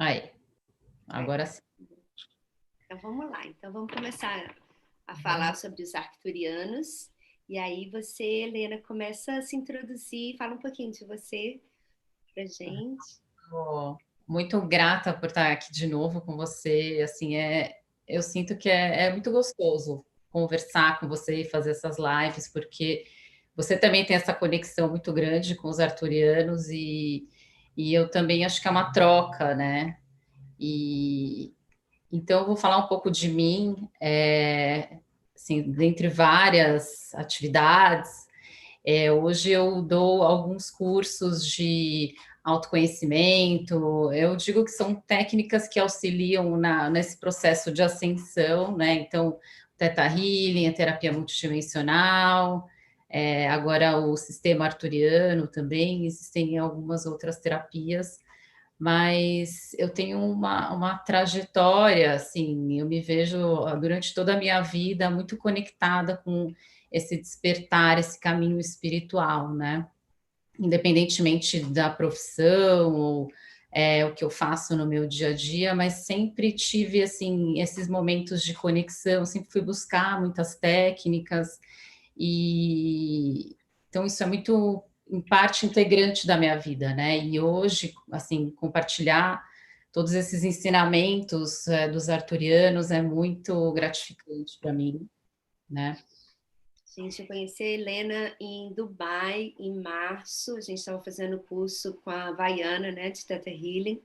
Aí, agora sim. Então vamos lá. Então vamos começar a falar sobre os arcturianos. E aí você, Helena, começa a se introduzir, fala um pouquinho de você pra gente. Tô muito grata por estar aqui de novo com você. Assim, eu sinto que é muito gostoso conversar com você e fazer essas lives, porque você também tem essa conexão muito grande com os arturianos e eu também acho que é uma troca, né? E então eu vou falar um pouco de mim, assim, dentre várias atividades. Hoje eu dou alguns cursos de autoconhecimento. Eu digo que são técnicas que auxiliam nesse processo de ascensão, né? Então, Theta Healing, a terapia multidimensional, agora o sistema arturiano também, existem algumas outras terapias, mas eu tenho uma trajetória, assim, eu me vejo durante toda a minha vida muito conectada com esse despertar, esse caminho espiritual, né? Independentemente da profissão ou o que eu faço no meu dia a dia, mas sempre tive assim esses momentos de conexão, sempre fui buscar muitas técnicas e então isso é muito em parte integrante da minha vida, né? E hoje, assim, compartilhar todos esses ensinamentos dos arturianos é muito gratificante para mim, né? Gente, eu conheci a Helena em Dubai em março. A gente estava fazendo curso com a Vaiana, né, de Theta Healing.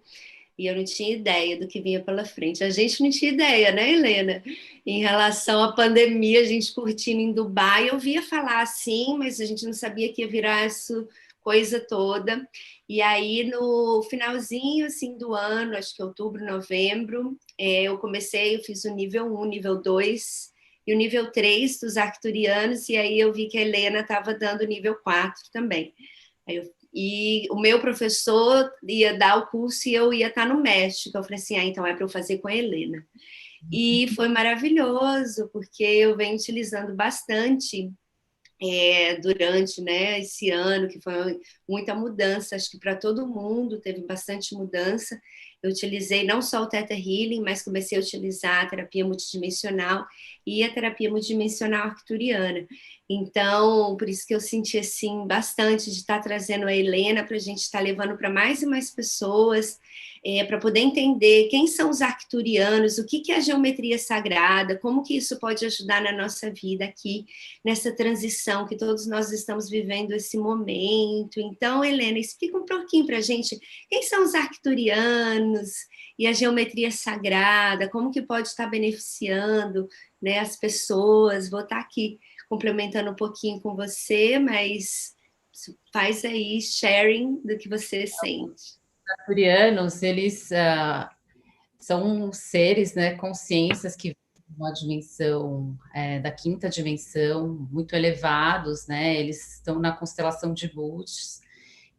E eu não tinha ideia do que vinha pela frente. A gente não tinha ideia, né, Helena? Em relação à pandemia, a gente curtindo em Dubai, eu via falar assim, mas a gente não sabia que ia virar essa coisa toda. E aí, no finalzinho assim, do ano, acho que outubro, novembro, eu fiz o nível 1, nível 2 e o nível 3 dos arcturianos, e aí eu vi que a Helena estava dando o nível 4 também. E o meu professor ia dar o curso e eu ia estar no México. Eu falei assim, então é para eu fazer com a Helena. E foi maravilhoso, porque eu venho utilizando bastante durante, né, esse ano, que foi muita mudança, acho que para todo mundo teve bastante mudança. Eu utilizei não só o Theta Healing, mas comecei a utilizar a terapia multidimensional e a terapia multidimensional arcturiana. Então, por isso que eu senti assim bastante de estar trazendo a Helena para a gente estar levando para mais e mais pessoas, para poder entender quem são os arcturianos, o que é a geometria sagrada, como que isso pode ajudar na nossa vida aqui, nessa transição que todos nós estamos vivendo esse momento. Então, Helena, explica um pouquinho para a gente quem são os arcturianos e a geometria sagrada, como que pode estar beneficiando, né, as pessoas. Vou estar aqui complementando um pouquinho com você, mas faz aí sharing do que você sente. Os arturianos, eles são seres, né, consciências que vivem uma dimensão da quinta dimensão, muito elevados, né? Eles estão na constelação de Bootes,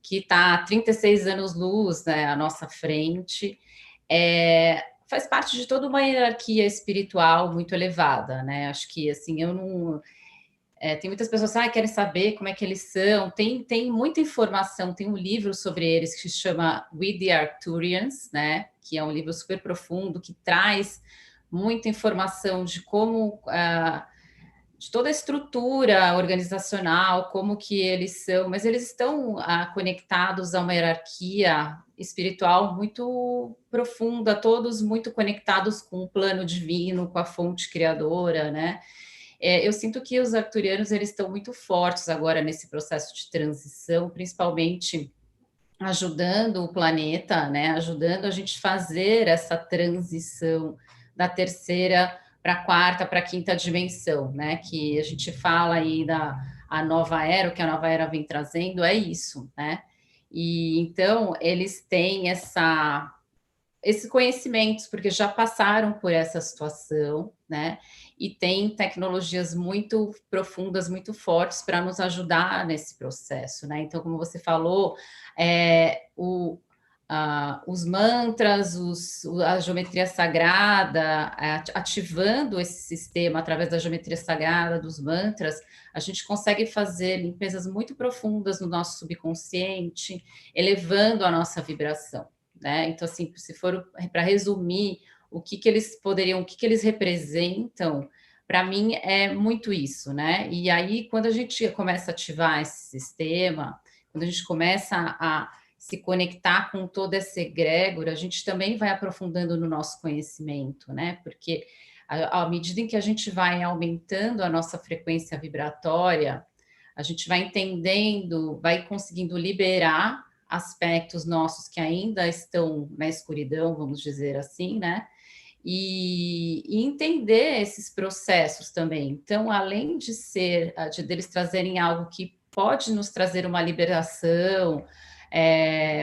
que está a 36 anos-luz, né, à nossa frente. Faz parte de toda uma hierarquia espiritual muito elevada, né? Acho que assim, eu não. Tem muitas pessoas que querem saber como é que eles são. Tem muita informação, tem um livro sobre eles que se chama We the Arcturians, né? Que é um livro super profundo, que traz muita informação de como de toda a estrutura organizacional, como que eles são, mas eles estão conectados a uma hierarquia espiritual muito profunda, todos muito conectados com o plano divino, com a fonte criadora, né? Eu sinto que os arturianos eles estão muito fortes agora nesse processo de transição, principalmente ajudando o planeta, né? Ajudando a gente fazer essa transição da terceira para a quarta, para a quinta dimensão, né? Que a gente fala aí da a nova era, o que a nova era vem trazendo é isso, né? E então eles têm esses conhecimentos, porque já passaram por essa situação, né? E tem tecnologias muito profundas, muito fortes para nos ajudar nesse processo, né? Então, como você falou, os mantras, a geometria sagrada, ativando esse sistema através da geometria sagrada, dos mantras, a gente consegue fazer limpezas muito profundas no nosso subconsciente, elevando a nossa vibração. né? Então, assim, se for para resumir o que eles poderiam, o que eles representam, para mim é muito isso, né? E aí, quando a gente começa a ativar esse sistema, quando a gente começa a se conectar com toda essa egrégora, a gente também vai aprofundando no nosso conhecimento, né? Porque à medida em que a gente vai aumentando a nossa frequência vibratória, a gente vai entendendo, vai conseguindo liberar aspectos nossos que ainda estão na escuridão, vamos dizer assim, né? E entender esses processos também. Então, além de ser, deles trazerem algo que pode nos trazer uma liberação,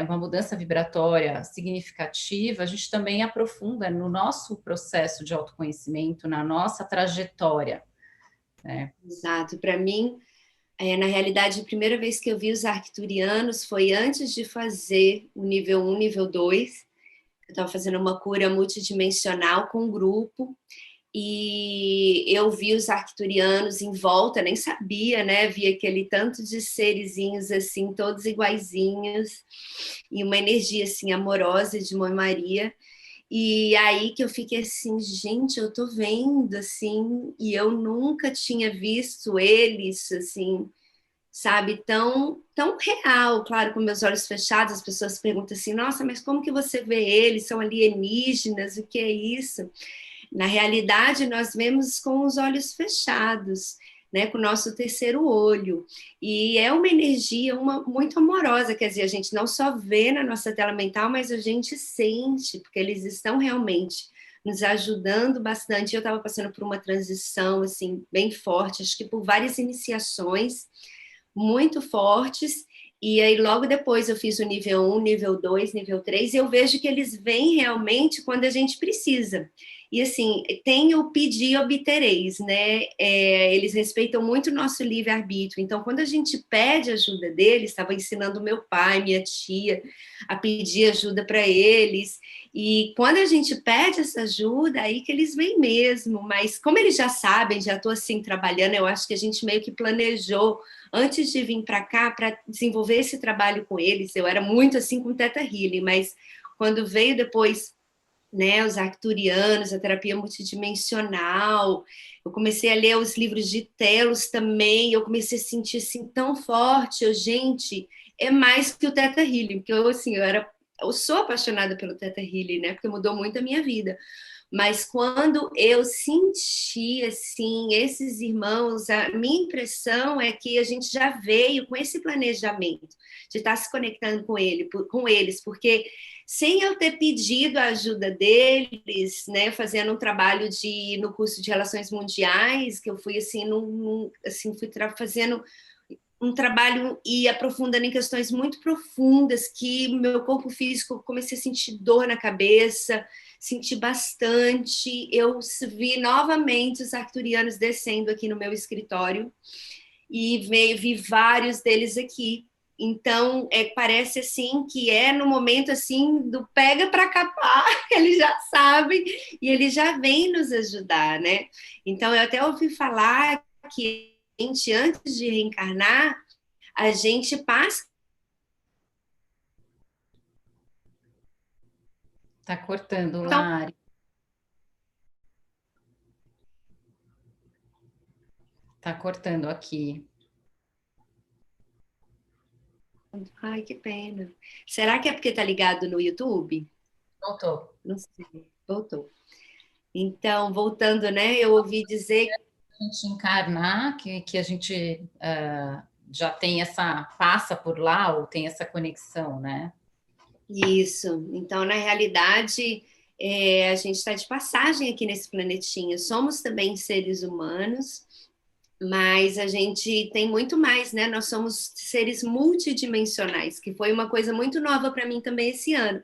uma mudança vibratória significativa, a gente também aprofunda no nosso processo de autoconhecimento, na nossa trajetória, né? Exato. Para mim, na realidade, a primeira vez que eu vi os arcturianos foi antes de fazer o nível 1, nível 2. Eu estava fazendo uma cura multidimensional com um grupo e eu vi os arcturianos em volta, nem sabia, né? Vi aquele tanto de serezinhos assim, todos iguaizinhos, e uma energia assim amorosa de Mãe Maria. E aí que eu fiquei assim, gente, eu tô vendo assim, e eu nunca tinha visto eles assim, sabe, tão real. Claro, com meus olhos fechados, as pessoas perguntam assim, nossa, mas como que você vê eles? São alienígenas? O que é isso? Na realidade, nós vemos com os olhos fechados, né, com o nosso terceiro olho. E é uma energia muito amorosa, quer dizer, a gente não só vê na nossa tela mental, mas a gente sente, porque eles estão realmente nos ajudando bastante. Eu estava passando por uma transição assim bem forte, acho que por várias iniciações muito fortes, e aí logo depois eu fiz o nível 1, nível 2, nível 3, e eu vejo que eles vêm realmente quando a gente precisa. E assim, tem o pedir e obtereis, né? Eles respeitam muito o nosso livre-arbítrio. Então, quando a gente pede ajuda deles, estava ensinando meu pai, minha tia, a pedir ajuda para eles. E quando a gente pede essa ajuda, aí que eles vêm mesmo. Mas como eles já sabem, já estou assim trabalhando, eu acho que a gente meio que planejou antes de vir para cá para desenvolver esse trabalho com eles. Eu era muito assim com o Theta Healing, mas quando veio depois, né, os arcturianos, a terapia multidimensional, eu comecei a ler os livros de Telos também, eu comecei a sentir assim tão forte, gente, é mais que o Theta Healing, porque eu assim, eu sou apaixonada pelo Theta Healing, né, porque mudou muito a minha vida. Mas quando eu senti assim esses irmãos, a minha impressão é que a gente já veio com esse planejamento de estar se conectando com eles, porque sem eu ter pedido a ajuda deles, né, fazendo um trabalho no curso de relações mundiais, que eu fui assim, fui fazendo um trabalho e aprofundando em questões muito profundas, que meu corpo físico, comecei a sentir dor na cabeça, senti bastante. Eu vi novamente os arcturianos descendo aqui no meu escritório e vi vários deles aqui. Então, parece assim que é no momento assim do pega para capar, eles já sabem e eles já vêm nos ajudar, né? Então, eu até ouvi falar que a gente, antes de reencarnar, a gente passa. Tá cortando, Então, Lari. Tá cortando aqui. ai, que pena. Será que é porque tá ligado no YouTube? Voltou. Não sei. Voltou. Então, voltando, né? Eu ouvi dizer A gente encarnar, que a gente já tem passa por lá, ou tem essa conexão, né? isso. Então, na realidade, a gente está de passagem aqui nesse planetinha. Somos também seres humanos, mas a gente tem muito mais, né? Nós somos seres multidimensionais, que foi uma coisa muito nova para mim também esse ano,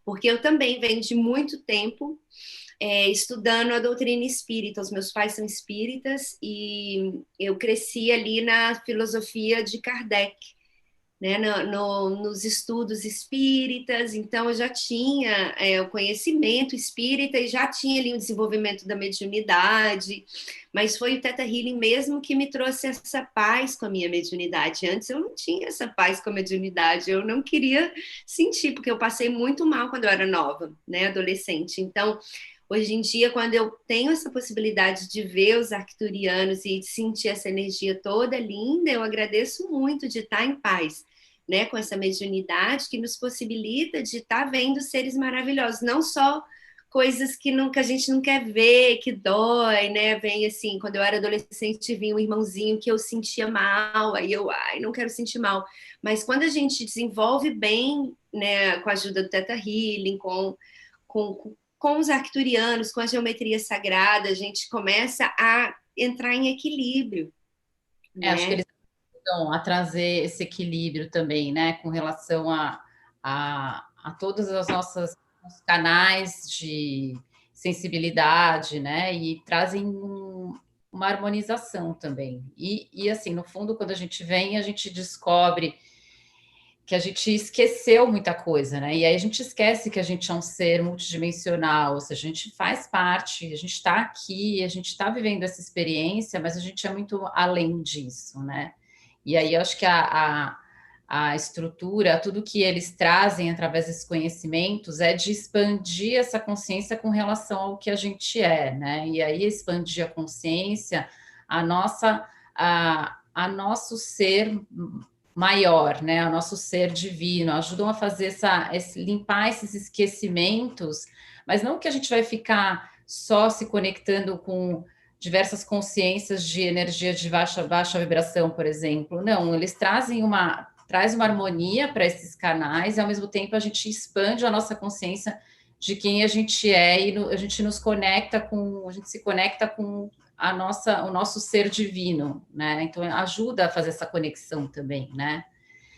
porque eu também venho de muito tempo estudando a doutrina espírita. Os meus pais são espíritas e eu cresci ali na filosofia de Kardec. né, nos estudos espíritas, então eu já tinha o conhecimento espírita e já tinha ali o desenvolvimento da mediunidade, mas foi o Theta Healing mesmo que me trouxe essa paz com a minha mediunidade. Antes eu não tinha essa paz com a mediunidade, eu não queria sentir, porque eu passei muito mal quando eu era nova, né, adolescente. Então, hoje em dia, quando eu tenho essa possibilidade de ver os arcturianos e de sentir essa energia toda linda, eu agradeço muito de estar em paz, né, com essa mediunidade que nos possibilita de estar vendo seres maravilhosos, não só coisas que a gente não quer ver, que dói, né? Vem assim, quando eu era adolescente, vinha um irmãozinho que eu sentia mal, aí eu, ai, não quero sentir mal. Mas quando a gente desenvolve bem, né, com a ajuda do Theta Healing, com os arcturianos, com a geometria sagrada, a gente começa a entrar em equilíbrio, Acho que né? eles ajudam a trazer esse equilíbrio também, né, com relação a todos os canais de sensibilidade, né, e trazem uma harmonização também. E assim, no fundo, quando a gente vem, a gente descobre que a gente esqueceu muita coisa, né? E aí a gente esquece que a gente é um ser multidimensional, ou seja, a gente faz parte, a gente está aqui, a gente está vivendo essa experiência, mas a gente é muito além disso, né? E aí eu acho que a estrutura, tudo que eles trazem através desses conhecimentos é de expandir essa consciência com relação ao que a gente é, né? E aí expandir a consciência, a nossa, a nosso ser maior, né? O nosso ser divino, ajudam a fazer limpar esses esquecimentos, mas não que a gente vai ficar só se conectando com diversas consciências de energia de baixa vibração, por exemplo. Não, eles traz uma harmonia para esses canais e ao mesmo tempo a gente expande a nossa consciência de quem a gente é e a gente a gente se conecta com o nosso ser divino, né? Então ajuda a fazer essa conexão também, né?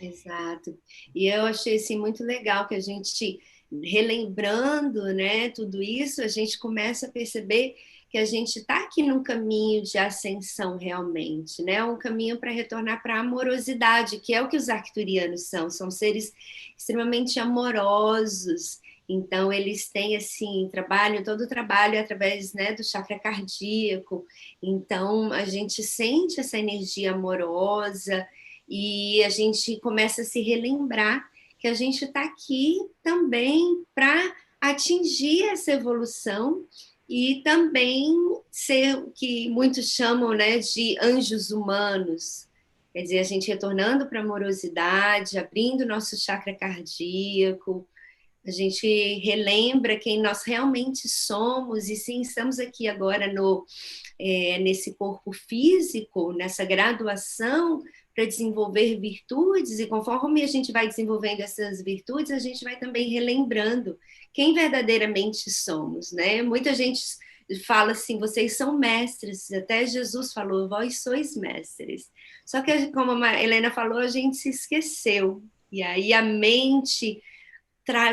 Exato. E eu achei assim, muito legal que a gente, relembrando, né, tudo isso, a gente começa a perceber que a gente está aqui num caminho de ascensão realmente, né? Um caminho para retornar para a amorosidade, que é o que os arcturianos são seres extremamente amorosos. Então eles têm assim, todo o trabalho é através, né, do chakra cardíaco. Então a gente sente essa energia amorosa e a gente começa a se relembrar que a gente está aqui também para atingir essa evolução e também ser o que muitos chamam, né, de anjos humanos. Quer dizer, a gente retornando para a amorosidade, abrindo nosso chakra cardíaco, a gente relembra quem nós realmente somos, e sim, estamos aqui agora nesse corpo físico, nessa graduação, para desenvolver virtudes, e conforme a gente vai desenvolvendo essas virtudes, a gente vai também relembrando quem verdadeiramente somos, né? Muita gente fala assim, vocês são mestres, até Jesus falou, vós sois mestres. Só que, como a Helena falou, a gente se esqueceu, e aí a mente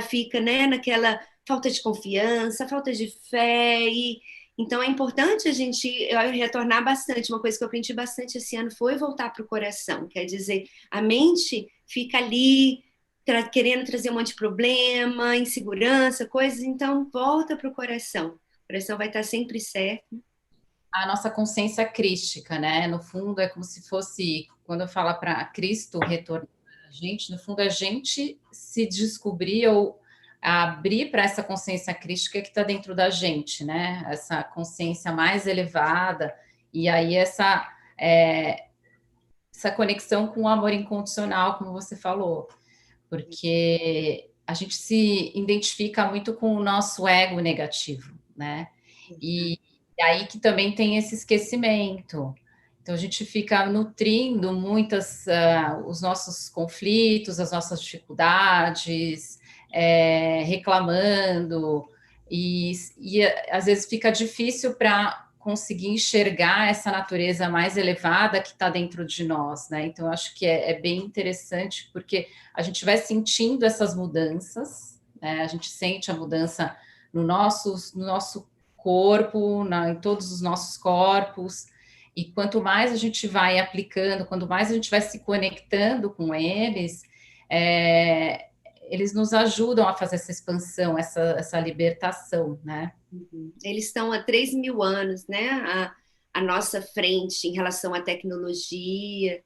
fica, né, naquela falta de confiança, falta de fé, e então é importante a gente retornar bastante. Uma coisa que eu aprendi bastante esse ano foi voltar para o coração, quer dizer, a mente fica ali querendo trazer um monte de problema, insegurança, coisas, então volta para o coração. O coração vai estar sempre certo. A nossa consciência crística, né? No fundo, é como se fosse, quando eu falo para Cristo retornar a gente, no fundo, a gente se descobrir ou abrir para essa consciência crística que está dentro da gente, né? Essa consciência mais elevada, e aí essa conexão com o amor incondicional, como você falou, porque a gente se identifica muito com o nosso ego negativo, né? E aí que também tem esse esquecimento. Então a gente fica nutrindo os nossos conflitos, as nossas dificuldades, reclamando, e às vezes fica difícil para conseguir enxergar essa natureza mais elevada que está dentro de nós, né? Então eu acho que é bem interessante porque a gente vai sentindo essas mudanças, né? A gente sente a mudança no nosso corpo, em todos os nossos corpos, E quanto mais a gente vai aplicando, quanto mais a gente vai se conectando com eles, é, eles nos ajudam a fazer essa expansão, essa libertação, né? Uhum. Eles estão há 3.000 anos, né, à nossa frente em relação à tecnologia,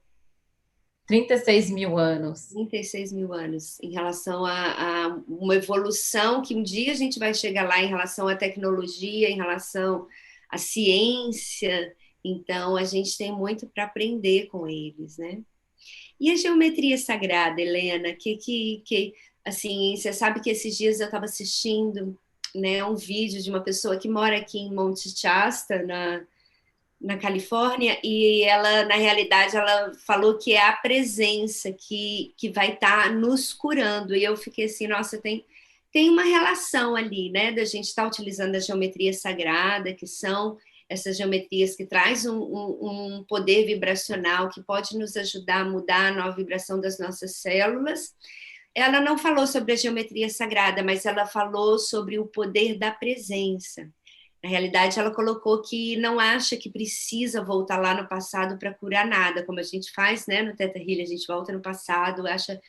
36 mil anos. 36.000 anos, em relação a uma evolução que um dia a gente vai chegar lá em relação à tecnologia, em relação à ciência. Então, a gente tem muito para aprender com eles, né? E a geometria sagrada, Helena, assim, você sabe que esses dias eu estava assistindo, né, um vídeo de uma pessoa que mora aqui em Monte Shasta, na Califórnia, e ela, na realidade, ela falou que é a presença que vai estar nos curando. E eu fiquei assim, nossa, tem uma relação ali, né, da gente estar utilizando a geometria sagrada, que são essas geometrias que traz um poder vibracional que pode nos ajudar a mudar a nova vibração das nossas células. Ela não falou sobre a geometria sagrada, mas ela falou sobre o poder da presença. Na realidade, ela colocou que não acha que precisa voltar lá no passado para curar nada, como a gente faz, né? No Theta Healing, a gente volta no passado, acha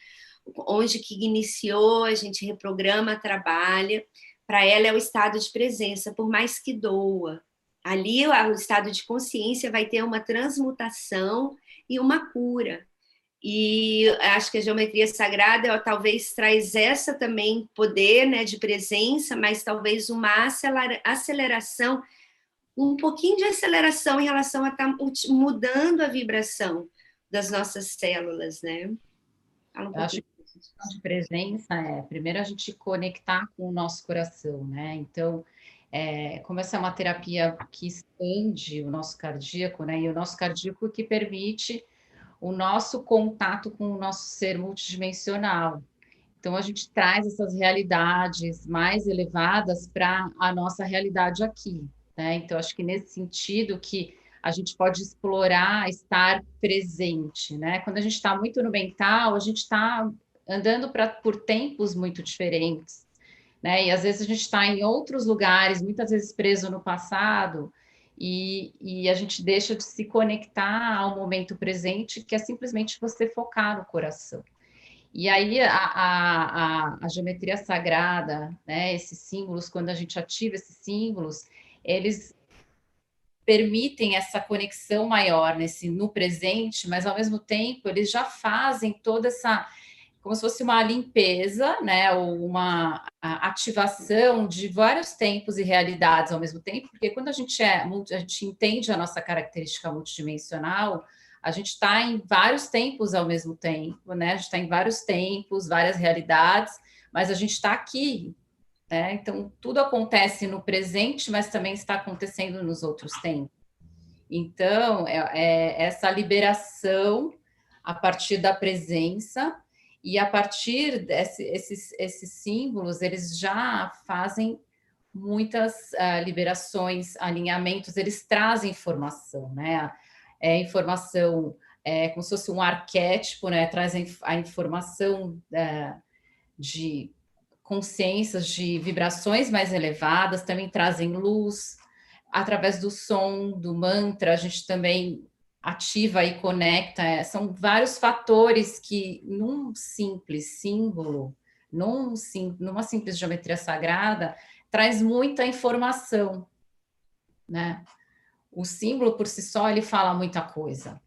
onde que iniciou, a gente reprograma, trabalha. Para ela é o estado de presença, por mais que doa. Ali o estado de consciência vai ter uma transmutação e uma cura. E acho que a geometria sagrada ela, talvez traz essa também poder, né, de presença, mas talvez uma aceleração, um pouquinho de aceleração em relação a estar mudando a vibração das nossas células, né? Fala um Eu acho pouquinho. que a questão de presença é, primeiro, a gente conectar com o nosso coração, né? Então, como essa é uma terapia que expande o nosso cardíaco, né? E o nosso cardíaco que permite o nosso contato com o nosso ser multidimensional. Então, a gente traz essas realidades mais elevadas para a nossa realidade aqui, né? Então, acho que nesse sentido que a gente pode explorar estar presente, né? Quando a gente está muito no mental, a gente está andando por tempos muito diferentes, né? E às vezes a gente está em outros lugares, muitas vezes preso no passado, e a gente deixa de se conectar ao momento presente, que é simplesmente você focar no coração. E aí a geometria sagrada, né, esses símbolos, quando a gente ativa esses símbolos, eles permitem essa conexão maior no presente, mas ao mesmo tempo eles já fazem toda essa, como se fosse uma limpeza, né, ou uma ativação de vários tempos e realidades ao mesmo tempo, porque quando a gente entende a nossa característica multidimensional, a gente está em vários tempos ao mesmo tempo, né? A gente está em vários tempos, várias realidades, mas a gente está aqui, né? Então tudo acontece no presente, mas também está acontecendo nos outros tempos. Então, essa liberação a partir da presença e a partir esses símbolos, eles já fazem muitas liberações, alinhamentos, eles trazem informação, né? Informação como se fosse um arquétipo, né? Traz a informação de consciências, de vibrações mais elevadas, também trazem luz, através do som, do mantra, a gente também ativa e conecta. São vários fatores que, num simples símbolo, numa simples geometria sagrada, traz muita informação, né? O símbolo por si só, ele fala muita coisa.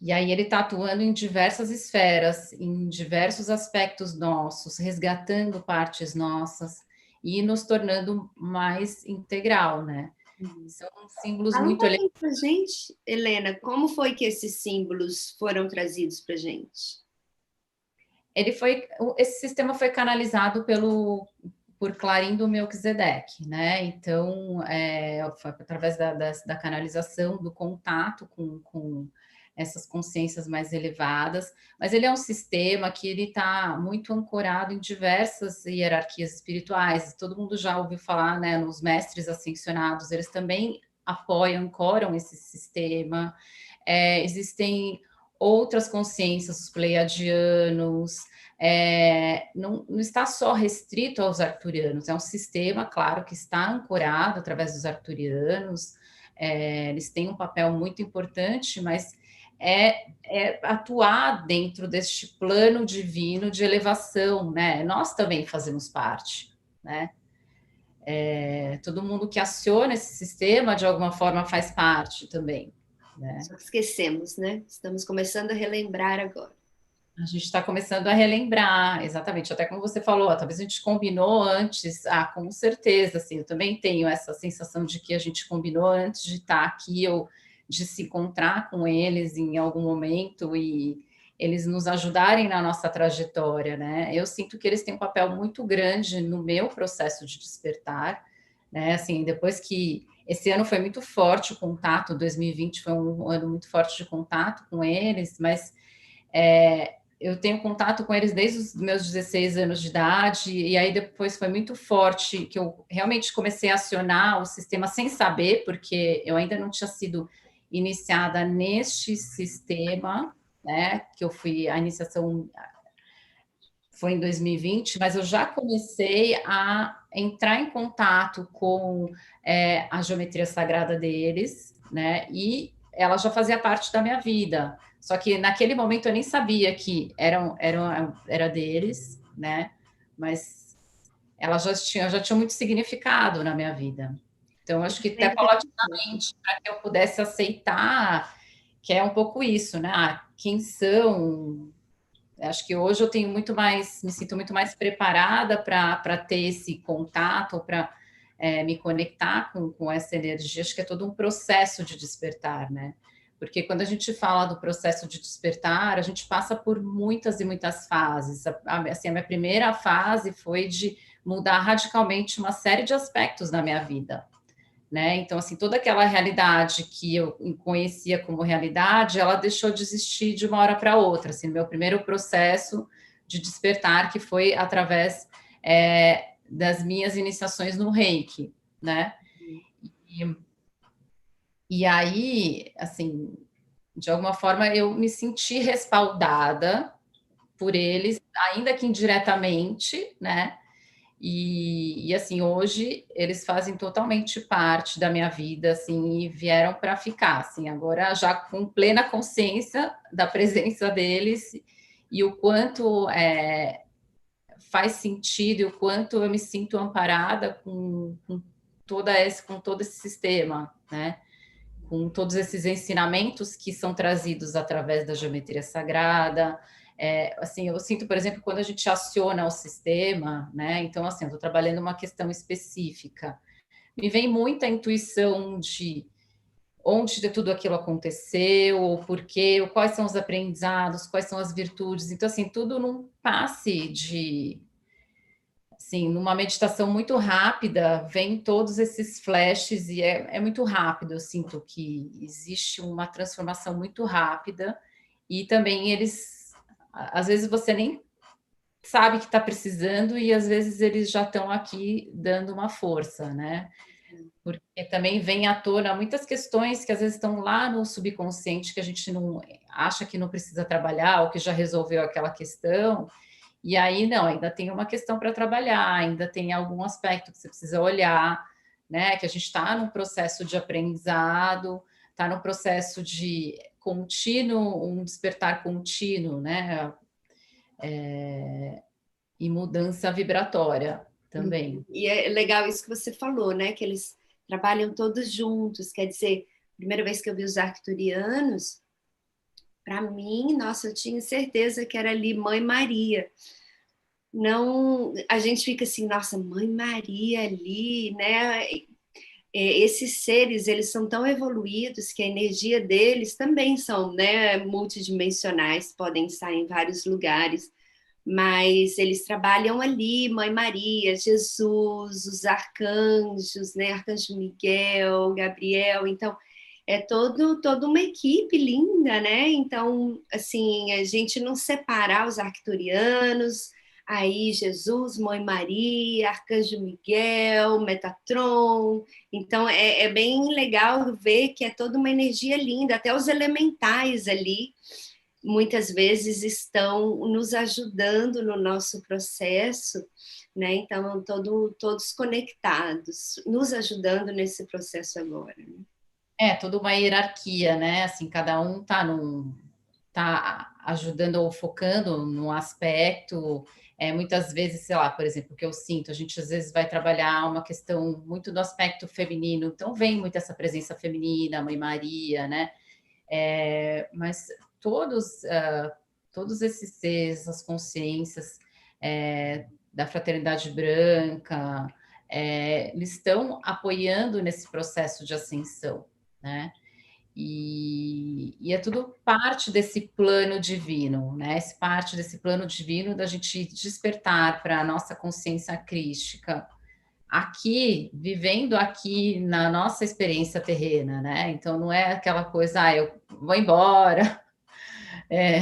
E aí ele está atuando em diversas esferas, em diversos aspectos nossos, resgatando partes nossas e nos tornando mais integral, né? São símbolos Fala um muito pouquinho para a gente, Helena, como foi que esses símbolos foram trazidos para a gente? Esse sistema foi canalizado por Clarindo Melquisedeque, né? Então, foi através da canalização, do contato com essas consciências mais elevadas, mas ele é um sistema que ele está muito ancorado em diversas hierarquias espirituais. Todo mundo já ouviu falar, né, nos mestres ascensionados, eles também apoiam, ancoram esse sistema. Existem outras consciências, os pleiadianos, não está só restrito aos arturianos, é um sistema, claro, que está ancorado através dos arturianos, eles têm um papel muito importante, mas é atuar dentro deste plano divino de elevação, né? Nós também fazemos parte, né? Todo mundo que aciona esse sistema, de alguma forma, faz parte também, né? Só que esquecemos, né? Estamos começando a relembrar agora. A gente está começando a relembrar, exatamente, até como você falou, talvez a gente combinou antes, com certeza, assim, eu também tenho essa sensação de que a gente combinou antes de estar aqui, ou de se encontrar com eles em algum momento, e eles nos ajudarem na nossa trajetória, né? Eu sinto que eles têm um papel muito grande no meu processo de despertar, né? Assim, depois que esse ano foi muito forte o contato, 2020 foi um ano muito forte de contato com eles, mas eu tenho contato com eles desde os meus 16 anos de idade, e aí depois foi muito forte que eu realmente comecei a acionar o sistema sem saber, porque eu ainda não tinha sido iniciada neste sistema, né? Que eu fui, a iniciação foi em 2020, mas eu já comecei a entrar em contato com a geometria sagrada deles, né? E ela já fazia parte da minha vida. Só que naquele momento eu nem sabia que era deles, né? Mas ela já tinha muito significado na minha vida. Então, acho que até paulatinamente, para que eu pudesse aceitar, que é um pouco isso, né? Quem são? Acho que hoje eu tenho muito mais, me sinto muito mais preparada para ter esse contato, para me conectar com essa energia. Acho que é todo um processo de despertar, né? Porque quando a gente fala do processo de despertar, a gente passa por muitas e muitas fases. Assim, a minha primeira fase foi de mudar radicalmente uma série de aspectos da minha vida, né? Então, assim, toda aquela realidade que eu conhecia como realidade, ela deixou de existir de uma hora para outra. Assim, meu primeiro processo de despertar, que foi através das minhas iniciações no Reiki, né? E, e aí, assim, de alguma forma, eu me senti respaldada por eles, ainda que indiretamente, né? E assim, hoje eles fazem totalmente parte da minha vida, assim, e vieram para ficar, assim, agora já com plena consciência da presença deles e o quanto faz sentido e o quanto eu me sinto amparada com todo esse sistema, né? Com todos esses ensinamentos que são trazidos através da geometria sagrada. Assim, eu sinto, por exemplo, quando a gente aciona o sistema, né? Então, assim, eu estou trabalhando uma questão específica. Me vem muita intuição de onde de tudo aquilo aconteceu, ou porquê, ou quais são os aprendizados, quais são as virtudes. Então, assim, tudo num passe de assim, numa meditação muito rápida, vem todos esses flashes e é muito rápido. Eu sinto que existe uma transformação muito rápida e também eles, às vezes você nem sabe que está precisando e às vezes eles já estão aqui dando uma força, né? Porque também vem à tona muitas questões que às vezes estão lá no subconsciente que a gente não acha que não precisa trabalhar ou que já resolveu aquela questão. E aí, não, ainda tem uma questão para trabalhar, ainda tem algum aspecto que você precisa olhar, né? Que a gente está num processo de aprendizado, está num processo de contínuo, um despertar contínuo, né? E mudança vibratória também. E é legal isso que você falou, né? Que eles trabalham todos juntos. Quer dizer, primeira vez que eu vi os arcturianos, para mim, nossa, eu tinha certeza que era ali Mãe Maria. Não, a gente fica assim, nossa, Mãe Maria ali, né? Esses seres, eles são tão evoluídos que a energia deles também são, né, multidimensionais, podem estar em vários lugares, mas eles trabalham ali, Mãe Maria, Jesus, os arcanjos, né, Arcanjo Miguel, Gabriel, então é toda uma equipe linda, né? Então, assim, a gente não separar os arcturianos, aí Jesus, Mãe Maria, Arcanjo Miguel, Metatron. Então, é bem legal ver que é toda uma energia linda, até os elementais ali, muitas vezes estão nos ajudando no nosso processo, né? Então, todos conectados, nos ajudando nesse processo agora. Né? É, toda uma hierarquia, né? Assim, cada um tá ajudando ou focando num aspecto. Muitas vezes, sei lá, por exemplo, o que eu sinto, a gente às vezes vai trabalhar uma questão muito do aspecto feminino, então vem muito essa presença feminina, Mãe Maria, né? Mas todos, todos esses seres, as consciências da fraternidade branca, eles estão apoiando nesse processo de ascensão, né? E é tudo parte desse plano divino, né? Esse parte desse plano divino da gente despertar para a nossa consciência crística aqui, vivendo aqui na nossa experiência terrena, né? Então não é aquela coisa, eu vou embora. É,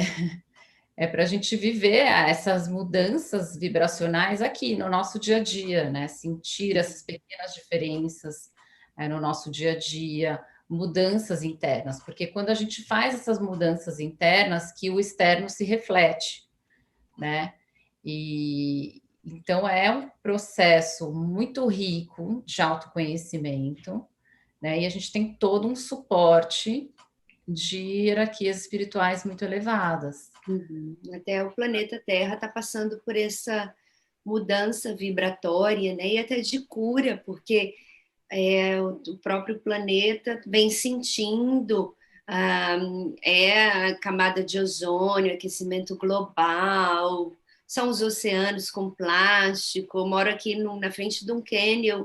para a gente viver essas mudanças vibracionais aqui no nosso dia a dia, né? Sentir essas pequenas diferenças no nosso dia a dia, mudanças internas, porque quando a gente faz essas mudanças internas, que o externo se reflete, né? E então é um processo muito rico de autoconhecimento, né? E a gente tem todo um suporte de hierarquias espirituais muito elevadas. Uhum. Até o planeta Terra está passando por essa mudança vibratória, né? E até de cura, porque o próprio planeta vem sentindo a camada de ozônio, aquecimento global, são os oceanos com plástico. Eu moro aqui na frente de um cânion.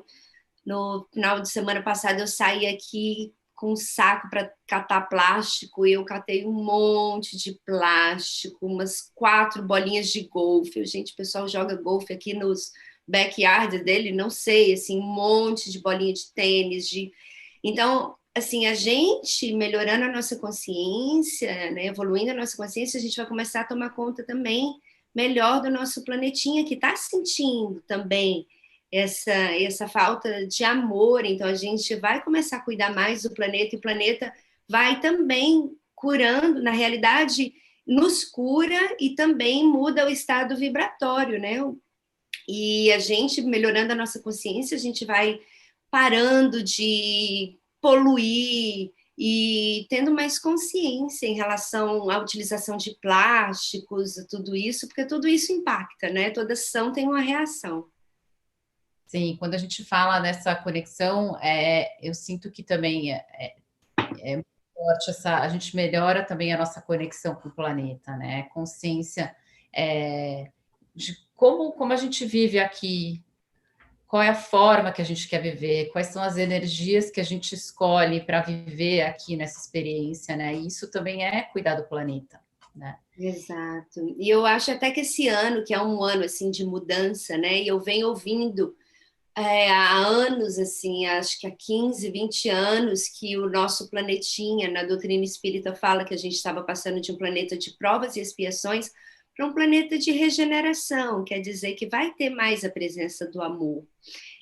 No final de semana passada eu saí aqui com um saco para catar plástico e eu catei um monte de plástico, umas 4 bolinhas de golfe. Gente, o pessoal joga golfe aqui nos backyard dele, não sei, assim, um monte de bolinha de tênis, Então, assim, a gente melhorando a nossa consciência, né, evoluindo a nossa consciência, a gente vai começar a tomar conta também melhor do nosso planetinha que está sentindo também essa falta de amor. Então, a gente vai começar a cuidar mais do planeta e o planeta vai também curando, na realidade, nos cura e também muda o estado vibratório, né? E a gente, melhorando a nossa consciência, a gente vai parando de poluir e tendo mais consciência em relação à utilização de plásticos, tudo isso, porque tudo isso impacta, né? Toda ação tem uma reação. Sim, quando a gente fala dessa conexão, eu sinto que também é muito forte a gente melhora também a nossa conexão com o planeta, né? Consciência de como a gente vive aqui, qual é a forma que a gente quer viver, quais são as energias que a gente escolhe para viver aqui nessa experiência, né? E isso também é cuidar do planeta, né? Exato. E eu acho até que esse ano, que é um ano assim de mudança, né? E eu venho ouvindo há anos, assim, acho que há 15, 20 anos, que o nosso planetinha, na doutrina espírita, fala que a gente estava passando de um planeta de provas e expiações para um planeta de regeneração, quer dizer que vai ter mais a presença do amor.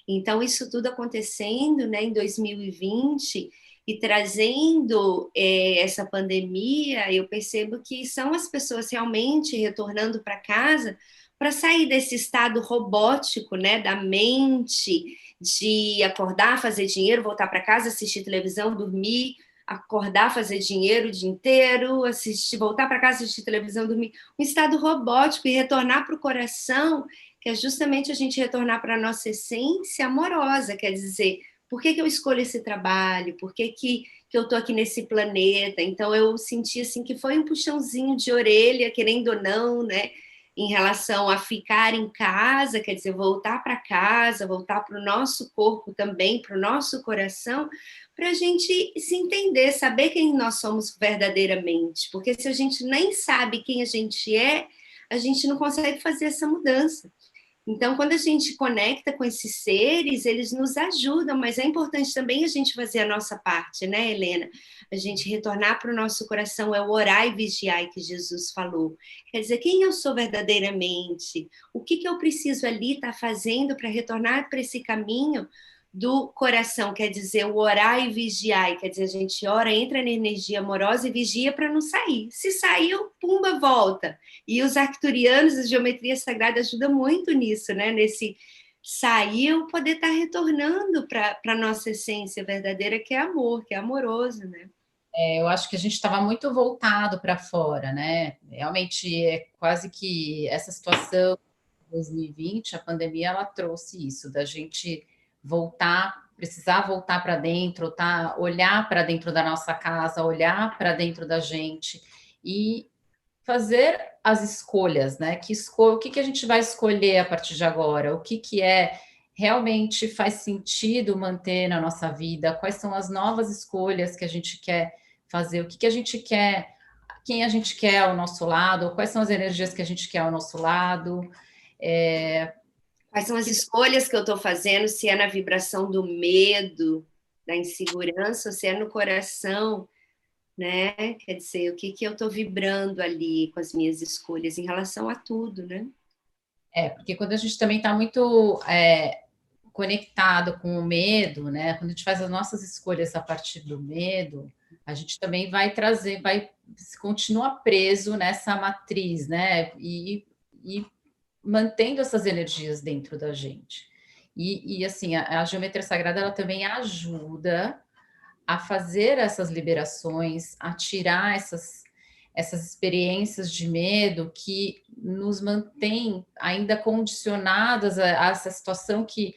Então, isso tudo acontecendo, né, em 2020 e trazendo essa pandemia, eu percebo que são as pessoas realmente retornando para casa para sair desse estado robótico, né, da mente, de acordar, fazer dinheiro, voltar para casa, assistir televisão, dormir, acordar, fazer dinheiro o dia inteiro, assistir, voltar para casa, assistir televisão, dormir, um estado robótico e retornar para o coração, que é justamente a gente retornar para a nossa essência amorosa, quer dizer, por que eu escolho esse trabalho, por que eu estou aqui nesse planeta. Então eu senti assim que foi um puxãozinho de orelha, querendo ou não, né, em relação a ficar em casa, quer dizer, voltar para casa, voltar para o nosso corpo também, para o nosso coração, para a gente se entender, saber quem nós somos verdadeiramente, porque se a gente nem sabe quem a gente não consegue fazer essa mudança. Então, quando a gente conecta com esses seres, eles nos ajudam, mas é importante também a gente fazer a nossa parte, né, Helena? A gente retornar para o nosso coração, é o orar e vigiar que Jesus falou. Quer dizer, quem eu sou verdadeiramente? O que eu preciso ali estar fazendo para retornar para esse caminho do coração? Quer dizer, o orar e vigiar, quer dizer, a gente ora, entra na energia amorosa e vigia para não sair. Se saiu, pumba, volta. E os arcturianos, a geometria sagrada ajuda muito nisso, né? saiu, poder estar retornando para a nossa essência verdadeira, que é amor, que é amoroso, né? Eu acho que a gente estava muito voltado para fora, né? Realmente é quase que essa situação de 2020, a pandemia, ela trouxe isso, da gente voltar, precisar voltar para dentro, tá? Olhar para dentro da nossa casa, olhar para dentro da gente e fazer as escolhas, né? O que que a gente vai escolher a partir de agora? O que que é realmente faz sentido manter na nossa vida? Quais são as novas escolhas que a gente quer fazer? O que que a gente quer? Quem a gente quer ao nosso lado? Quais são as energias que a gente quer ao nosso lado? É, Quais são as que escolhas que eu estou fazendo? Se é na vibração do medo, da insegurança, ou se é no coração, né? Quer dizer, o que que eu estou vibrando ali com as minhas escolhas em relação a tudo, né? porque quando a gente também está muito conectado com o medo, né? Quando a gente faz as nossas escolhas a partir do medo, a gente também vai trazer, vai continua preso nessa matriz, né? E mantendo essas energias dentro da gente. E assim, a geometria sagrada ela também ajuda a fazer essas liberações, a tirar essas experiências de medo que nos mantém ainda condicionadas a essa situação que,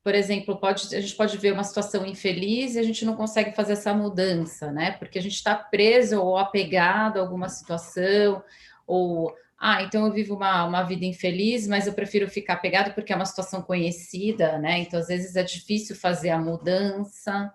por exemplo, a gente pode ver uma situação infeliz e a gente não consegue fazer essa mudança, né? Porque a gente está preso ou apegado a alguma situação, ou então eu vivo uma vida infeliz, mas eu prefiro ficar apegado porque é uma situação conhecida, né? Então, às vezes, é difícil fazer a mudança.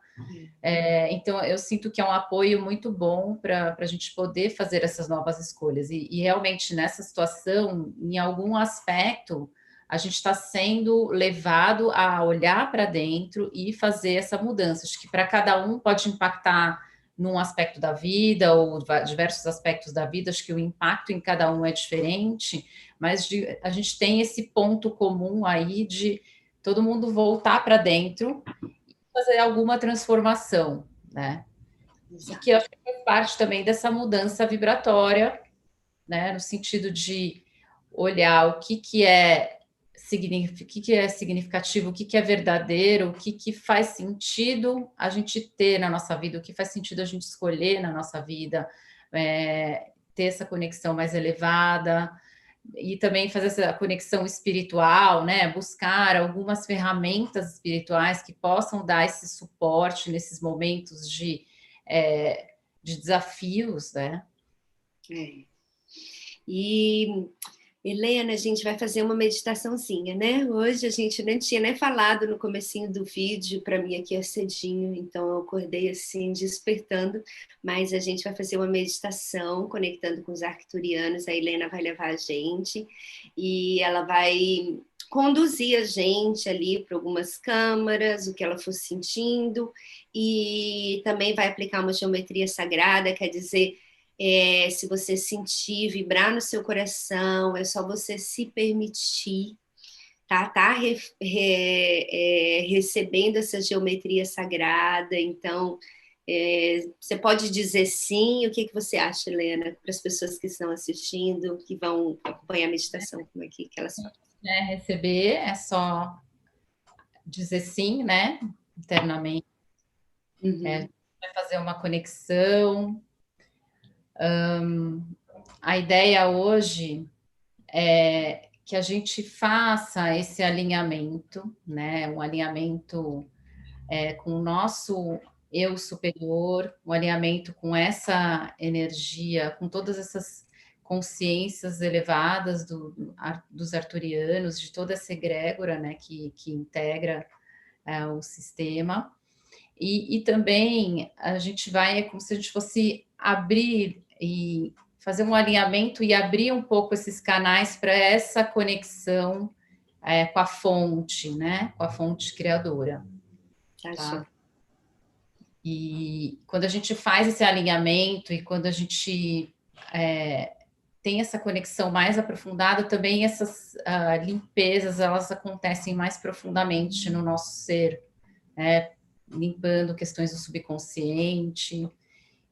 Então, eu sinto que é um apoio muito bom para a gente poder fazer essas novas escolhas. E realmente, nessa situação, em algum aspecto, a gente está sendo levado a olhar para dentro e fazer essa mudança. Acho que para cada um pode impactar num aspecto da vida ou diversos aspectos da vida, acho que o impacto em cada um é diferente, mas a gente tem esse ponto comum aí de todo mundo voltar para dentro fazer alguma transformação, né? E Exato. que eu acho que faz parte também dessa mudança vibratória, né? No sentido de olhar o que que é significativo, o que que é verdadeiro, o que que faz sentido a gente ter na nossa vida, o que faz sentido a gente escolher na nossa vida, ter essa conexão mais elevada, e também fazer essa conexão espiritual, né? Buscar algumas ferramentas espirituais que possam dar esse suporte nesses momentos de desafios, né? É. E Helena, a gente vai fazer uma meditaçãozinha, né? Hoje a gente nem tinha nem falado no comecinho do vídeo, para mim aqui é cedinho, então eu acordei assim, despertando, mas a gente vai fazer uma meditação conectando com os arcturianos, a Helena vai levar a gente e ela vai conduzir a gente ali para algumas câmaras, o que ela for sentindo, e também vai aplicar uma geometria sagrada, quer dizer, se você sentir vibrar no seu coração, é só você se permitir, tá recebendo essa geometria sagrada. Então, você pode dizer sim. O que que você acha, Helena, para as pessoas que estão assistindo, que vão acompanhar a meditação, como é que elas falam? Receber é só dizer sim, né? Internamente, Uhum. vai fazer uma conexão. A ideia hoje é que a gente faça esse alinhamento, né? Um alinhamento com o nosso eu superior, um alinhamento com essa energia, com todas essas consciências elevadas dos arturianos, de toda essa egrégora, né, que integra o sistema. E também a gente vai, é como se a gente fosse abrir e fazer um alinhamento e abrir um pouco esses canais para essa conexão com a fonte, né? Com a fonte criadora, Tá, tá? Jô? E quando a gente faz esse alinhamento e quando a gente tem essa conexão mais aprofundada, também essas limpezas elas acontecem mais profundamente no nosso ser, né? Limpando questões do subconsciente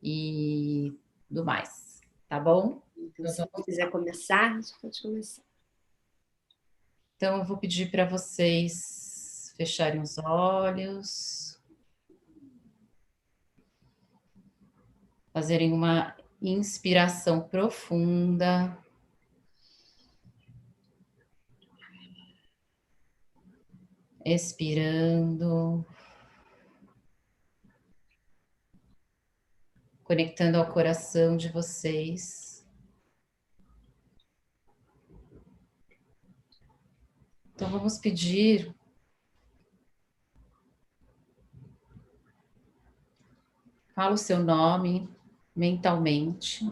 e do mais, tá bom? Então, se você quiser começar, você pode começar. Então, eu vou pedir para vocês fecharem os olhos, fazerem uma inspiração profunda, expirando, conectando ao coração de vocês. Então, vamos pedir fala o seu nome mentalmente.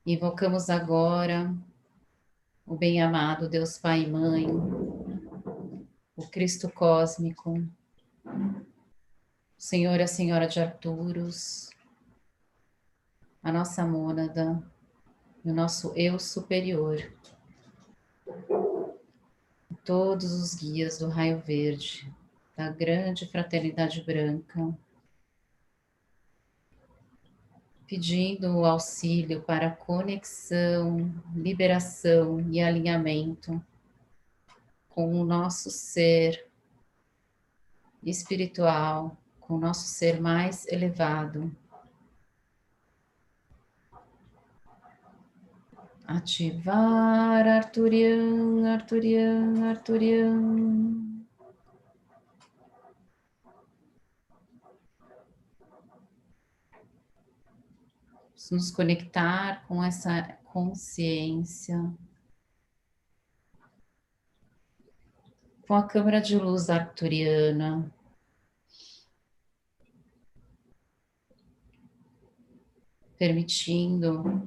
Invocamos agora o bem-amado Deus Pai e Mãe, o Cristo cósmico, o Senhor e a Senhora de Arturos, a nossa mônada e o nosso eu superior, todos os guias do raio verde, da grande fraternidade branca, pedindo o auxílio para conexão, liberação e alinhamento com o nosso ser espiritual, com o nosso ser mais elevado. Ativar Arturian, Arturian, Arturian. Nos conectar com essa consciência, com a câmara de luz arcturiana, permitindo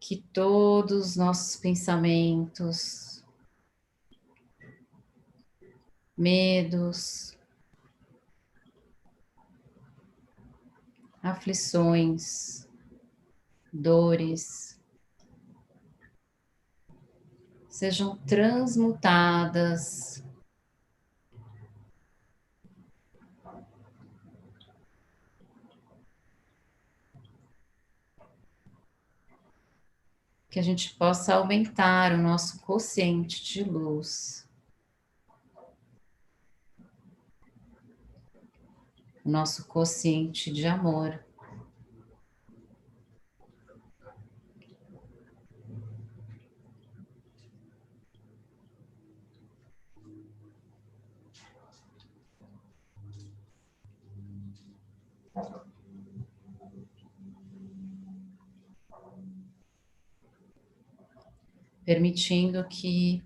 que todos os nossos pensamentos, medos, aflições, dores, sejam transmutadas que a gente possa aumentar o nosso quociente de luz, o nosso quociente de amor. Permitindo que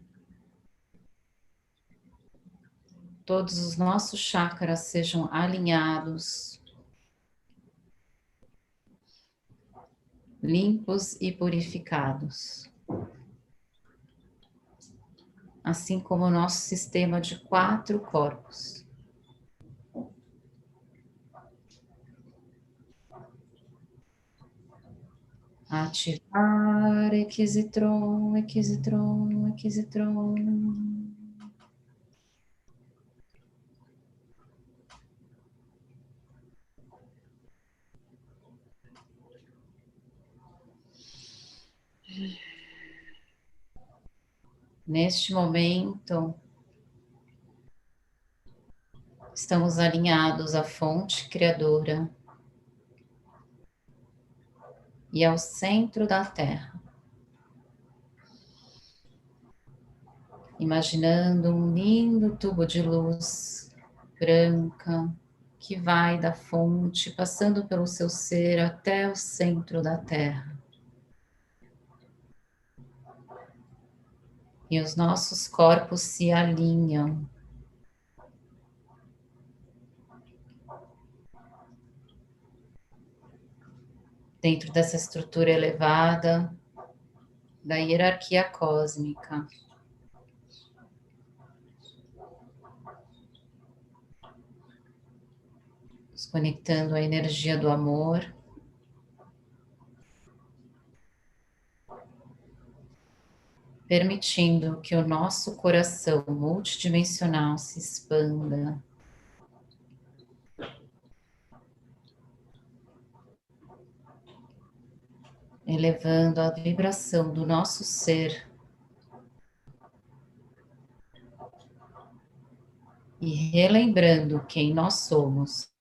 todos os nossos chakras sejam alinhados, limpos e purificados. Assim como o nosso sistema de 4 corpos. Ativar Equisitron, Equisitron, Equisitron. Neste momento, estamos alinhados à fonte criadora e ao centro da Terra. Imaginando um lindo tubo de luz branca que vai da fonte, passando pelo seu ser até o centro da Terra. E os nossos corpos se alinham. Dentro dessa estrutura elevada da hierarquia cósmica. Nos conectando à energia do amor. Permitindo que o nosso coração multidimensional se expanda. elevando a vibração do nosso ser e relembrando quem nós somos.